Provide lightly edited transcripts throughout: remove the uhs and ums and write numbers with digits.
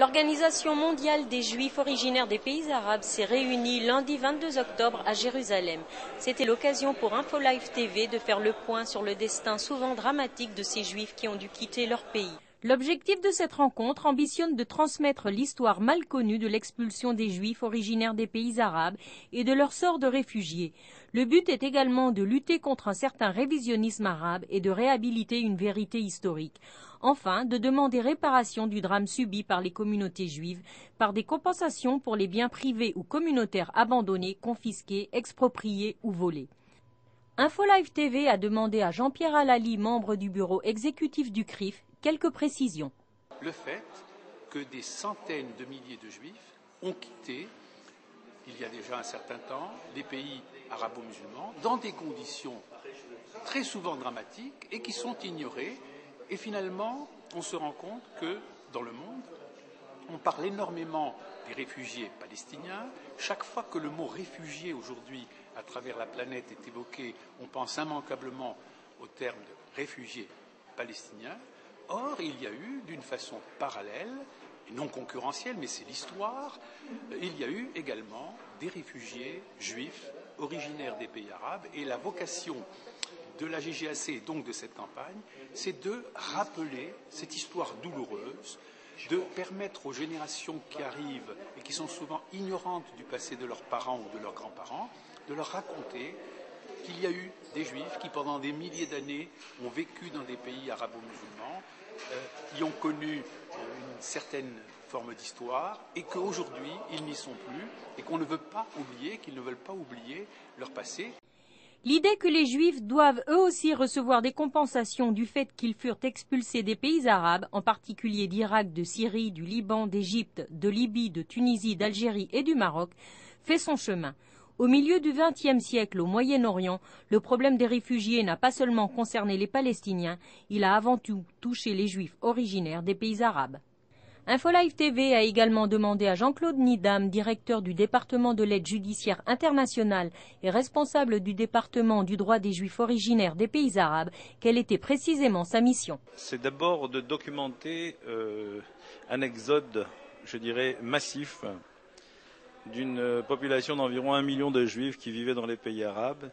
L'Organisation mondiale des Juifs originaires des pays arabes s'est réunie lundi 22 octobre à Jérusalem. C'était l'occasion pour InfoLive TV de faire le point sur le destin souvent dramatique de ces Juifs qui ont dû quitter leur pays. L'objectif de cette rencontre ambitionne de transmettre l'histoire mal connue de l'expulsion des Juifs originaires des pays arabes et de leur sort de réfugiés. Le but est également de lutter contre un certain révisionnisme arabe et de réhabiliter une vérité historique. Enfin, de demander réparation du drame subi par les communautés juives par des compensations pour les biens privés ou communautaires abandonnés, confisqués, expropriés ou volés. InfoLive TV a demandé à Jean-Pierre Alali, membre du bureau exécutif du CRIF, quelques précisions. Le fait que des centaines de milliers de Juifs ont quitté, il y a déjà un certain temps, les pays arabo-musulmans dans des conditions très souvent dramatiques et qui sont ignorées. Et finalement, on se rend compte que dans le monde, on parle énormément des réfugiés palestiniens. Chaque fois que le mot réfugié aujourd'hui à travers la planète est évoqué, on pense immanquablement au terme de réfugiés palestiniens. Or, il y a eu, d'une façon parallèle, et non concurrentielle, mais c'est l'histoire, il y a eu également des réfugiés juifs originaires des pays arabes. Et la vocation de la GGAC et donc de cette campagne, c'est de rappeler cette histoire douloureuse, de permettre aux générations qui arrivent et qui sont souvent ignorantes du passé de leurs parents ou de leurs grands-parents, de leur raconter qu'il y a eu des Juifs qui, pendant des milliers d'années, ont vécu dans des pays arabo-musulmans, qui ont connu une certaine forme d'histoire et qu'aujourd'hui, ils n'y sont plus et qu'on ne veut pas oublier, qu'ils ne veulent pas oublier leur passé. L'idée que les Juifs doivent eux aussi recevoir des compensations du fait qu'ils furent expulsés des pays arabes, en particulier d'Irak, de Syrie, du Liban, d'Égypte, de Libye, de Tunisie, d'Algérie et du Maroc, fait son chemin. Au milieu du XXe siècle, au Moyen-Orient, le problème des réfugiés n'a pas seulement concerné les Palestiniens, il a avant tout touché les Juifs originaires des pays arabes. InfoLive TV a également demandé à Jean-Claude Nidam, directeur du département de l'aide judiciaire internationale et responsable du département du droit des Juifs originaires des pays arabes, quelle était précisément sa mission. C'est d'abord de documenter un exode, je dirais, massif d'une population d'environ 1 million de Juifs qui vivaient dans les pays arabes.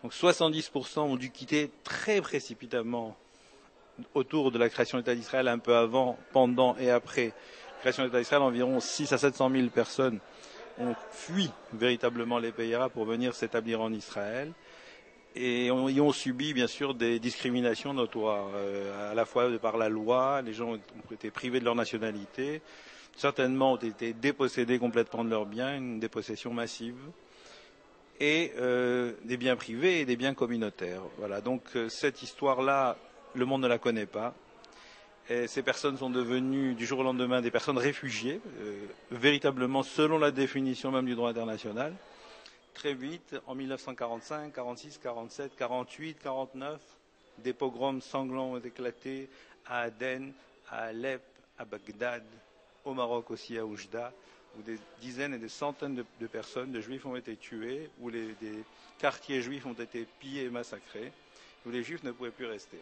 Donc 70% ont dû quitter très précipitamment autour de la création de l'État d'Israël, un peu avant, pendant et après la création de l'État d'Israël. Environ 600 à 700 000 personnes ont fui véritablement les pays arabes pour venir s'établir en Israël et y ont subi bien sûr des discriminations notoires, à la fois de par la loi, les gens ont été privés de leur nationalité, certainement ont été dépossédés complètement de leurs biens, une dépossession massive, et des biens privés et des biens communautaires. Voilà, donc cette histoire-là, le monde ne la connaît pas. Et ces personnes sont devenues du jour au lendemain des personnes réfugiées, véritablement selon la définition même du droit international. Très vite, en 1945, 46, 47, 48, 49, des pogroms sanglants ont éclaté à Aden, à Alep, à Bagdad, au Maroc aussi à Oujda, où des dizaines et des centaines de personnes, de juifs ont été tués, où des quartiers juifs ont été pillés et massacrés, où les juifs ne pouvaient plus rester.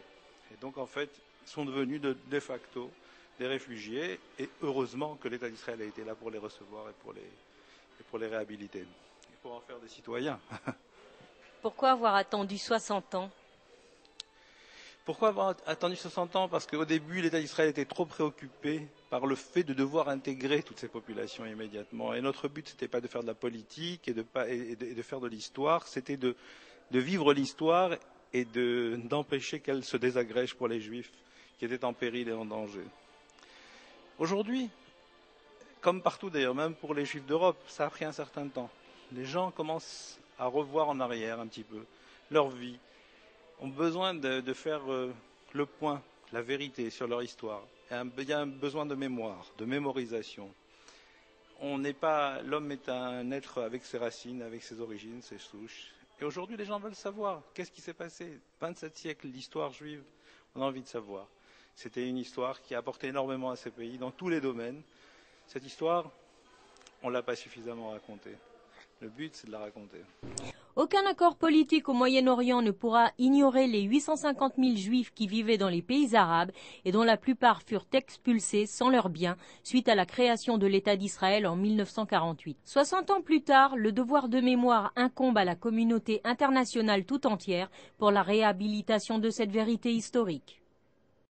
Et donc en fait, ils sont devenus de facto des réfugiés, et heureusement que l'État d'Israël a été là pour les recevoir et pour les réhabiliter, et pour en faire des citoyens. Pourquoi avoir attendu 60 ans ? Pourquoi avoir attendu 60 ans? Parce qu'au début, l'État d'Israël était trop préoccupé par le fait de devoir intégrer toutes ces populations immédiatement. Et notre but, ce n'était pas de faire de la politique et de faire de l'histoire, c'était de vivre l'histoire et d'empêcher qu'elle se désagrège pour les Juifs qui étaient en péril et en danger. Aujourd'hui, comme partout d'ailleurs, même pour les Juifs d'Europe, ça a pris un certain temps. Les gens commencent à revoir en arrière un petit peu leur vie, ont besoin de faire le point, la vérité sur leur histoire. Il y a un besoin de mémoire, de mémorisation. L'homme est un être avec ses racines, avec ses origines, ses souches. Et aujourd'hui, les gens veulent savoir qu'est-ce qui s'est passé. 27 siècles d'histoire juive, on a envie de savoir. C'était une histoire qui a apporté énormément à ces pays dans tous les domaines. Cette histoire, on ne l'a pas suffisamment racontée. Le but, c'est de la raconter. Aucun accord politique au Moyen-Orient ne pourra ignorer les 850 000 juifs qui vivaient dans les pays arabes et dont la plupart furent expulsés sans leurs biens suite à la création de l'État d'Israël en 1948. 60 ans plus tard, le devoir de mémoire incombe à la communauté internationale tout entière pour la réhabilitation de cette vérité historique.